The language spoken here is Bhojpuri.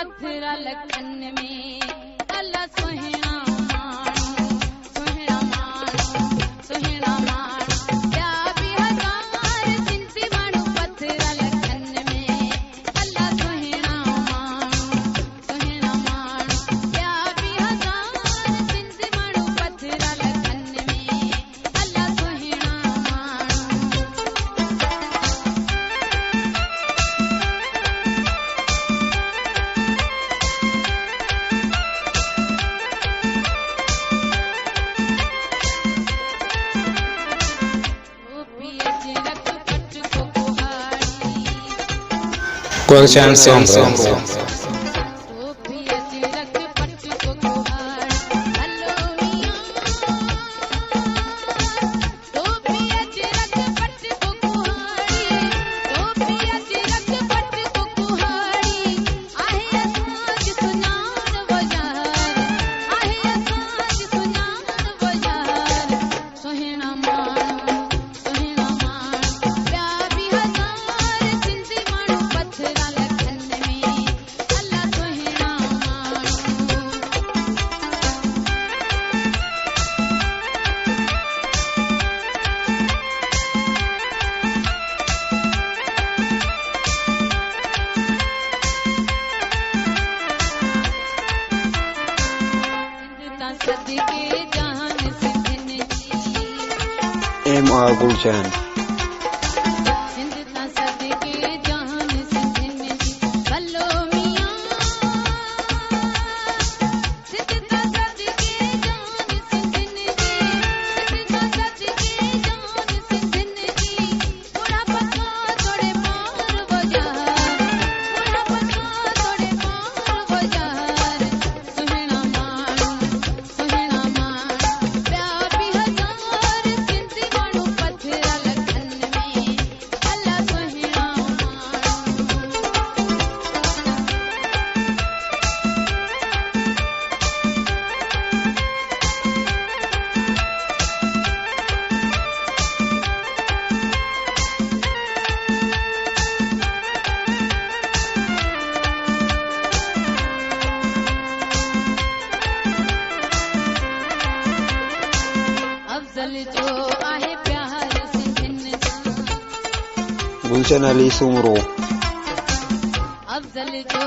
पत्थरा लखन में अल्लाह सुहिणा माण्हू सुहिणा माण्हू सुहिणा माण्हू ॿिया बि हज़ार सिंधी माण्हू पत्थरा लखन में अल्लाह सुहिणा माण्हू सुहिणा माण्हू ॿिया बि हज़ार सिंधी माण्हू पत्थरा लखन में अल्लाह सुहिणा माण्हू Korean song. M.R. Gulshan. Gulshan Ali Sumro. Afzal जो